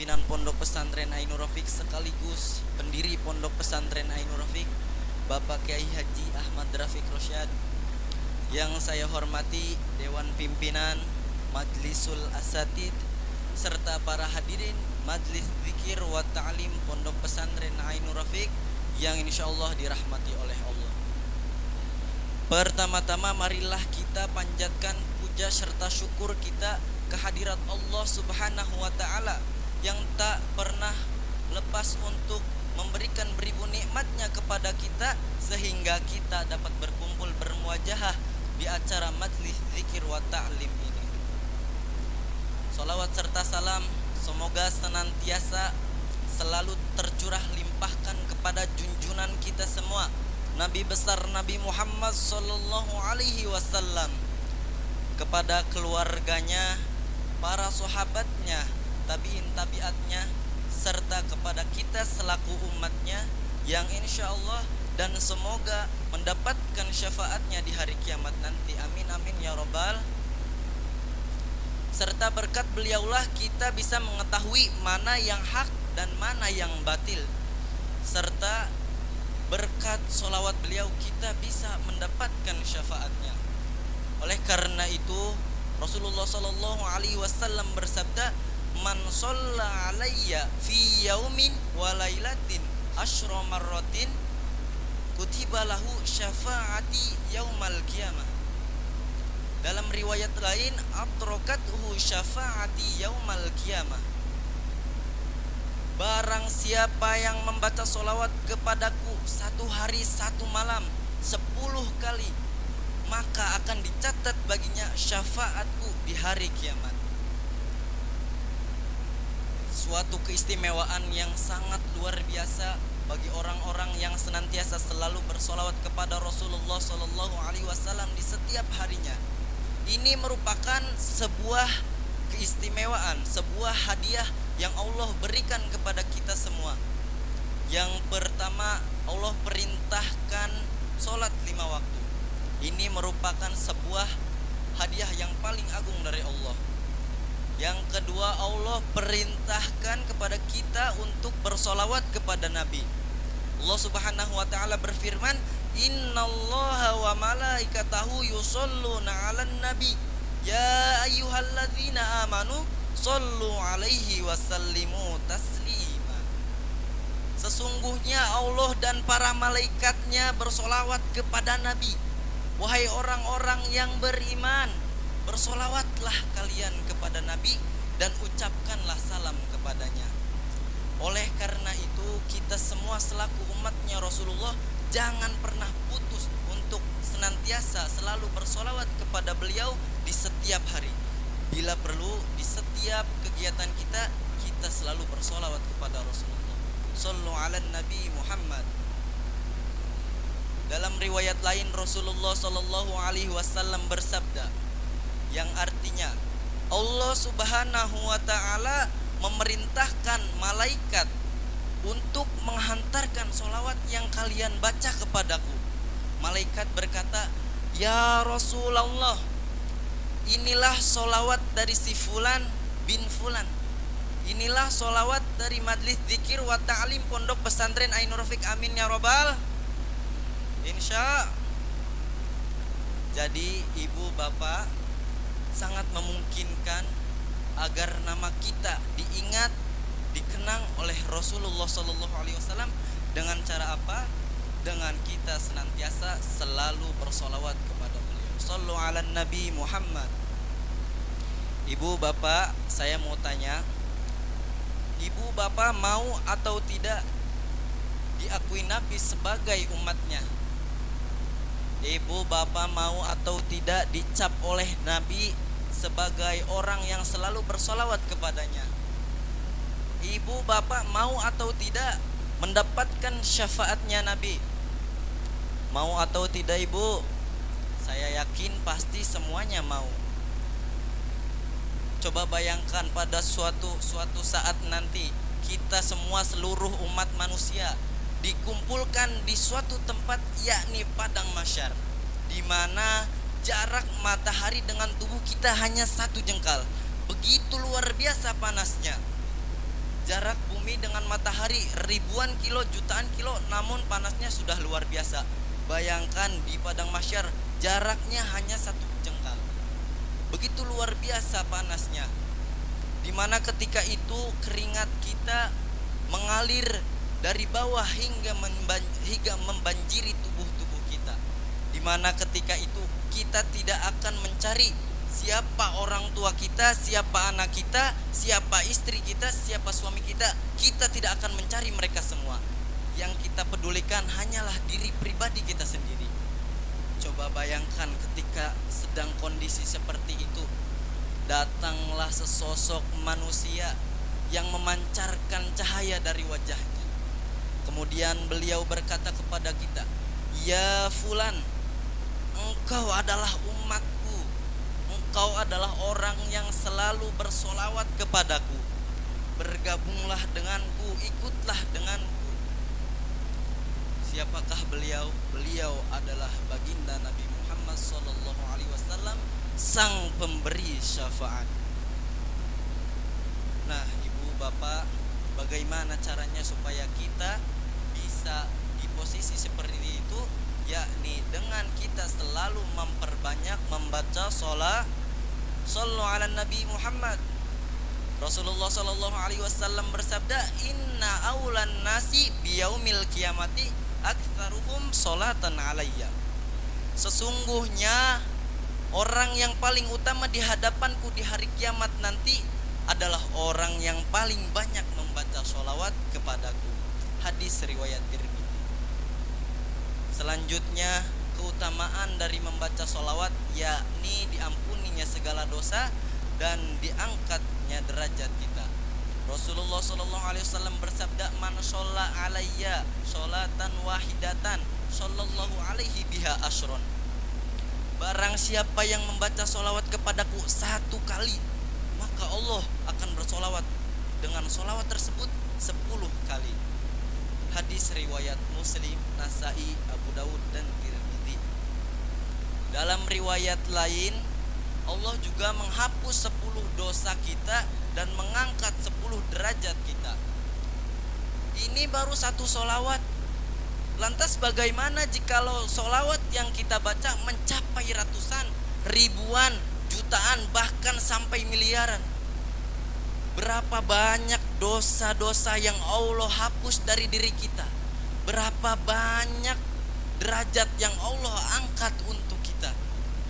pimpinan Pondok Pesantren Ainur Rafiq sekaligus pendiri Pondok Pesantren Ainur Rafiq, Bapak Kiai Haji Ahmad Rafiq Rosyad. Yang saya hormati Dewan Pimpinan, Majlisul Asatid, serta para hadirin Majlis Zikir wa Ta'lim Pondok Pesantren Ainur Rafiq yang insyaallah dirahmati oleh Allah. Pertama-tama marilah kita panjatkan puja serta syukur kita kehadirat Allah Subhanahu wa Ta'ala yang tak pernah lepas untuk memberikan beribu nikmatnya kepada kita sehingga kita dapat berkumpul bermuajahah di acara Majlis Zikir wa Ta'lim ini. Salawat serta salam semoga senantiasa selalu tercurah limpahkan kepada junjungan kita semua, Nabi besar Nabi Muhammad sallallahu alaihi wasallam, kepada keluarganya, para sahabatnya, tabi'in tabi'atnya, serta kepada kita selaku umatnya yang insyaallah dan semoga mendapatkan syafaatnya di hari kiamat nanti. Amin amin ya rabbal. Serta berkat beliaulah kita bisa mengetahui mana yang hak dan mana yang batil. Serta berkat sholawat beliau kita bisa mendapatkan syafaatnya. Oleh karena itu Rasulullah sallallahu alaihi wasallam bersabda, "Man shalla alayya fi yaumin wa lailatin asyra marratin kutiba lahu syafaati yaumal qiyamah." Dalam riwayat lain, "Atrokathu syafaati yaumal qiyamah." Barang siapa yang membaca sholawat kepadaku satu hari satu malam 10 kali, maka akan dicatat baginya syafaatku di hari kiamat. Suatu keistimewaan yang sangat luar biasa bagi orang-orang yang senantiasa selalu bersolawat kepada Rasulullah Sallallahu Alaihi Wasallam di setiap harinya. Ini merupakan sebuah keistimewaan, sebuah hadiah yang Allah berikan kepada kita semua. Yang pertama, Allah perintahkan sholat 5 waktu. Ini merupakan sebuah hadiah yang paling agung dari Allah. Yang kedua, Allah perintahkan kepada kita untuk bersolawat kepada Nabi. Allah Subhanahu wa Ta'ala berfirman, "Innallaha wa malaikatahu yusholluna 'alan nabi ya ayyuhalladzina amanu shollu 'alaihi wa sallimu taslima." Sesungguhnya Allah dan para malaikatnya bersolawat kepada Nabi. Wahai orang-orang yang beriman, bersolawatlah kalian kepada Nabi dan ucapkanlah salam kepadanya. Oleh karena itu kita semua selaku umatnya Rasulullah jangan pernah putus untuk senantiasa selalu bersolawat kepada beliau di setiap hari. Bila perlu di setiap kegiatan kita, kita selalu bersolawat kepada Rasulullah. Sallu ala Nabi Muhammad. Dalam riwayat lain Rasulullah Sallallahu Alaihi Wasallam bersabda, yang artinya Allah Subhanahu Wa Ta'ala memerintahkan malaikat untuk menghantarkan solawat yang kalian baca kepadaku. Malaikat berkata, "Ya Rasulullah, inilah solawat dari si Fulan bin Fulan. Inilah solawat dari Majlis Zikir wa Ta'lim Pondok Pesantren Ainur Rafiq. Amin ya robbal." Insya. Jadi ibu bapak sangat memungkinkan agar nama kita diingat, dikenang oleh Rasulullah Sallallahu Alaihi Wasallam dengan cara apa? Dengan kita senantiasa selalu bersolawat kepada beliau. Sallu ala Nabi Muhammad. Ibu bapak, saya mau tanya, ibu bapak mau atau tidak diakui Nabi sebagai umatnya? Ibu bapak mau atau tidak dicap oleh Nabi sebagai orang yang selalu bersolawat kepadanya? Ibu bapak mau atau tidak mendapatkan syafaatnya Nabi? Mau atau tidak ibu? Saya yakin pasti semuanya mau. Coba bayangkan pada suatu saat nanti kita semua seluruh umat manusia dikumpulkan di suatu tempat, yakni padang mahsyar, di mana jarak matahari dengan tubuh kita hanya 1 jengkal. Begitu luar biasa panasnya. jarak bumi dengan matahari ribuan kilo, jutaan kilo, namun panasnya sudah luar biasa. Bayangkan di padang mahsyar jaraknya hanya satu jengkal. Begitu luar biasa panasnya. Dimana ketika itu keringat kita mengalir dari bawah hingga membanjiri tubuh-tubuh kita. Dimana ketika itu kita tidak akan mencari siapa orang tua kita, siapa anak kita, siapa istri kita, siapa suami kita. Kita tidak akan mencari mereka semua. Yang kita pedulikan hanyalah diri pribadi kita sendiri. Coba bayangkan ketika sedang kondisi seperti itu, datanglah sesosok manusia yang memancarkan cahaya dari wajahnya. Kemudian beliau berkata kepada kita, "Ya fulan, engkau adalah umatku. Engkau adalah orang yang selalu bersolawat kepadaku. Bergabunglah denganku, ikutlah denganku." Siapakah beliau? Beliau adalah baginda Nabi Muhammad SAW, sang pemberi syafaat. Nah, ibu bapak, bagaimana caranya supaya kita bisa di posisi seperti itu? Yakni dengan kita selalu memperbanyak membaca Sallu ala Nabi Muhammad. Rasulullah SAW bersabda, "Inna aulan nasi biyaumil kiamati aktsaruhum sholatan alayya." Sesungguhnya orang yang paling utama di hadapanku di hari kiamat nanti adalah orang yang paling banyak membaca sholawat kepadaku. Hadis riwayat Tirmidzi. Selanjutnya keutamaan dari membaca sholawat yakni diampuninya segala dosa dan diangkatnya derajat kita. Rasulullah SAW bersabda, "Man sholla alayya sholatan wahidatan sallallahu alaihi biha asyron." Barang siapa yang membaca sholawat kepadaku satu kali, maka Allah akan bersolawat dengan sholawat tersebut 10 kali. Hadis riwayat Muslim, Nasai, Abu Dawud dan Tirmidzi. Dalam riwayat lain, Allah juga menghapus 10 dosa kita dan mengangkat 10 derajat kita. Ini baru satu sholawat. Lantas bagaimana jikalau sholawat yang kita baca mencapai ratusan, ribuan, jutaan, bahkan sampai miliaran? Berapa banyak dosa-dosa yang Allah hapus dari diri kita? Berapa banyak derajat yang Allah angkat untuk kita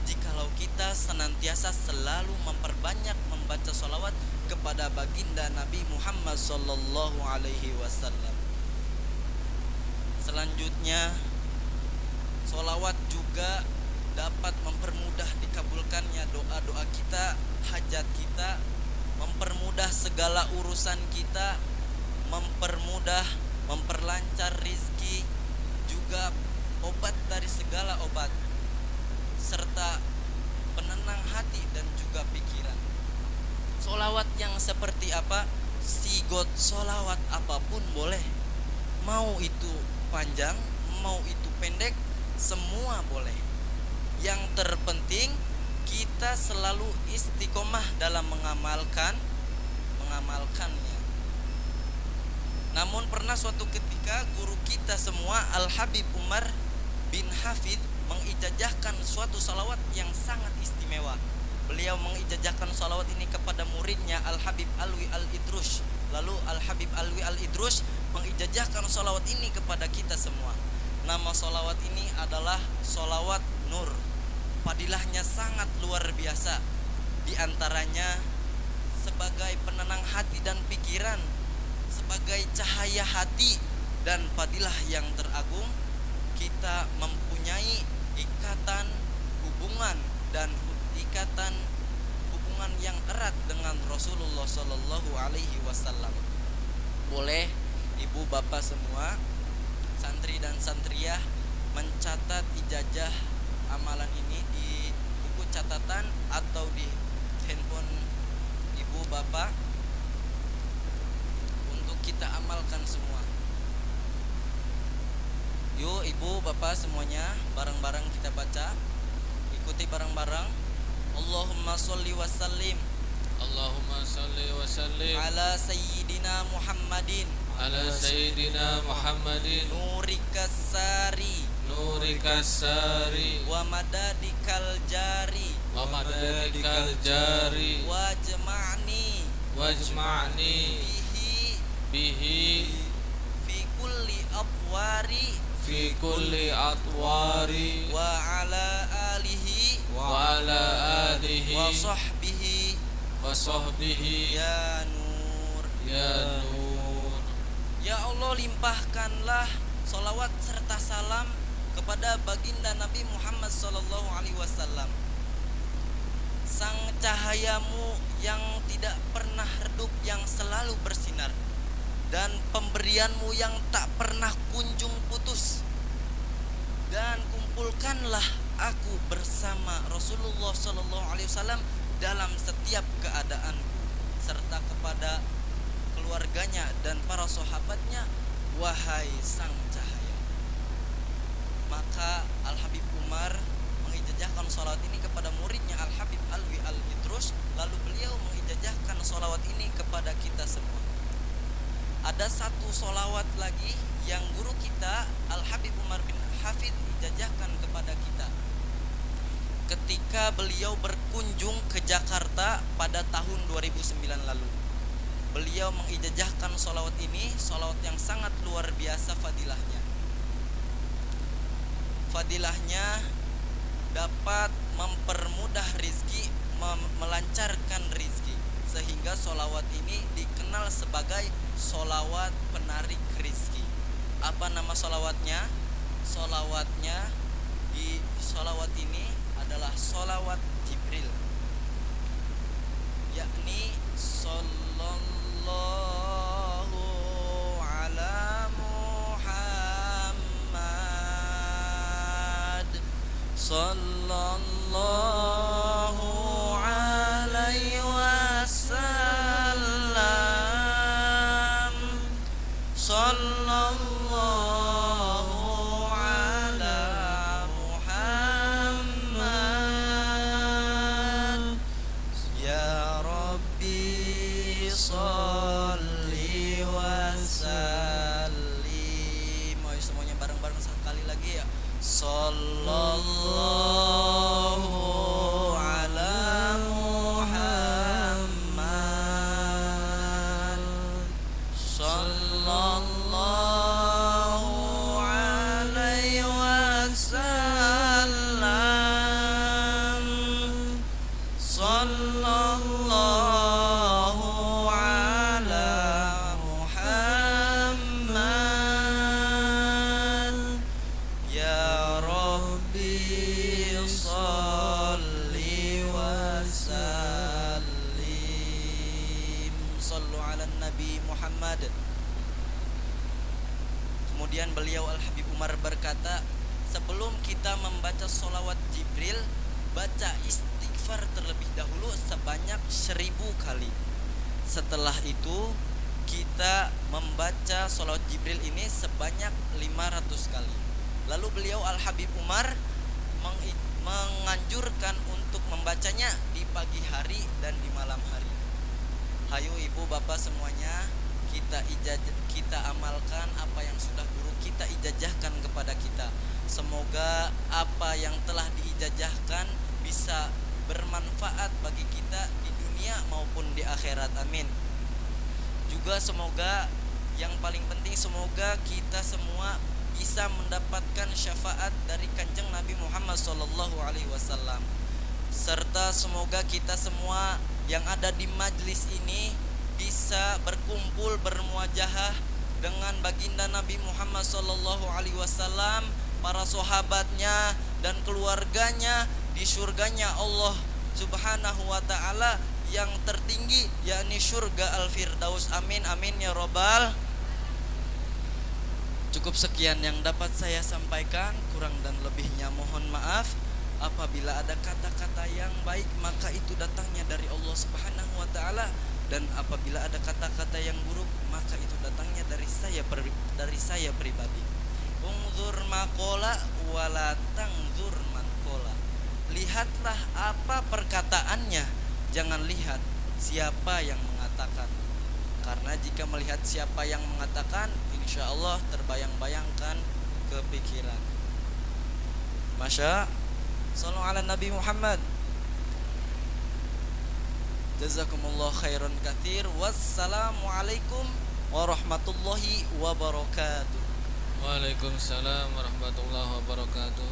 jikalau kita senantiasa selalu memperbanyak membaca sholawat kepada baginda Nabi Muhammad SAW. Selanjutnya, sholawat juga dapat mempermudah dikabulkannya doa-doa kita, hajat kita, mempermudah segala urusan kita, memperlancar rizki, juga obat dari segala obat, serta penenang hati dan juga pikiran. Sholawat yang seperti apa? Sigot sholawat apapun boleh. Mau itu panjang, mau itu pendek, semua boleh. Yang terpenting kita selalu istiqomah dalam mengamalkannya. Namun pernah suatu ketika guru kita semua, Al-Habib Umar bin Hafid, mengijazahkan suatu salawat yang sangat istimewa. Beliau mengijazahkan salawat ini kepada muridnya Al-Habib Alwi Al-Idrush. Lalu Al-Habib Alwi Al-Idrush mengijazahkan salawat ini kepada kita semua. Nama salawat ini adalah salawat Nur. Fadilahnya sangat luar biasa. Di antaranya sebagai penenang hati dan pikiran, sebagai cahaya hati dan fadilah yang teragung, kita mempunyai ikatan hubungan yang erat dengan Rasulullah SAW. Boleh ibu bapak semua, santri dan santriyah, mencatat ijazah amalan ini di buku catatan atau di handphone ibu bapak untuk kita amalkan semua. Yuk ibu bapak semuanya, bareng-bareng kita baca, ikuti bareng-bareng. Allahumma sholli wa sallim Allahumma salli wa sallim ala sayyidina Muhammadin ala sayyidina Muhammadin nurikas sari nurikas sari wa madadikal jari wa madadikal jari wajma'ni wajma'ni bihi bihi fi kulli abwari fi kulli atwari wa ala alihi wa ala alihi wa sahbihi wa sahbihi ya nur. ya nur. Ya Allah, limpahkanlah salawat serta salam kepada baginda Nabi Muhammad sallallahu alaihi wasallam, sang cahayamu yang tidak pernah redup, yang selalu bersinar, dan pemberianmu yang tak pernah kunjung putus. Dan kumpulkanlah aku bersama Rasulullah sallallahu alaihi wasallam dalam setiap keadaanku, serta kepada keluarganya dan para sahabatnya, wahai sang cahaya. Maka Al-Habib Umar mengijazahkan salawat ini kepada muridnya Al-Habib Alwi Al-Idrus, lalu beliau mengijazahkan salawat ini kepada kita semua. Ada satu salawat lagi yang guru kita Al-Habib Umar bin Hafid ijazahkan kepada kita ketika beliau berkunjung ke Jakarta pada tahun 2009 lalu. Beliau mengijazahkan salawat ini, salawat yang sangat luar biasa fadilahnya. Fadilahnya dapat mempermudah rizki, melancarkan rizki, sehingga salawat ini dikenal sebagai salawat penarik rizki. Apa nama salawatnya? Salawatnya di salawat ini adalah salawat Jibril, yakni sallallahu ala Muhammad, sallallahu alaihi wasallam, sallallahu sallallahu ala Muhammad, sallallahu alaihi wasallam, sallallahu ala Muhammad. Ya Rabbi salli wa sallim, sallu ala Nabi Muhammad. Kemudian beliau Al-Habib Umar berkata, sebelum kita membaca sholawat Jibril, baca istighfar terlebih dahulu sebanyak 1000 kali. Setelah itu kita membaca sholawat Jibril ini sebanyak 500 kali. Lalu beliau Al-Habib Umar menganjurkan untuk membacanya di pagi hari dan di malam hari. Hayo ibu bapak semuanya, kita amalkan apa yang sudah guru kita ijazahkan kepada kita. Semoga apa yang telah diijazahkan bisa bermanfaat bagi kita di dunia maupun di akhirat, amin. Juga semoga yang paling penting, semoga kita semua bisa mendapatkan syafaat dari Kanjeng Nabi Muhammad SAW, serta semoga kita semua yang ada di majlis ini bisa berkumpul bermuajahah dengan baginda Nabi Muhammad SAW, para sahabatnya dan keluarganya di surganya Allah Subhanahu wa ta'ala yang tertinggi, yakni surga Al-Firdaus, amin amin ya robbal. Cukup sekian yang dapat saya sampaikan, kurang dan lebihnya mohon maaf. Apabila ada kata-kata yang baik maka itu datangnya dari Allah Subhanahu wa ta'ala, dan apabila ada kata-kata yang buruk maka itu datangnya dari saya pribadi. Unzur maqala wala tangzur man qala. Lihatlah apa perkataannya, jangan lihat siapa yang mengatakan. Karena jika melihat siapa yang mengatakan, insya Allah terbayang-bayangkan kepikiran. Masya Sallu ala Nabi Muhammad. Jazakumullah khairan katsir. Wassalamualaikum warahmatullahi wabarakatuh. Waalaikumsalam warahmatullahi wabarakatuh.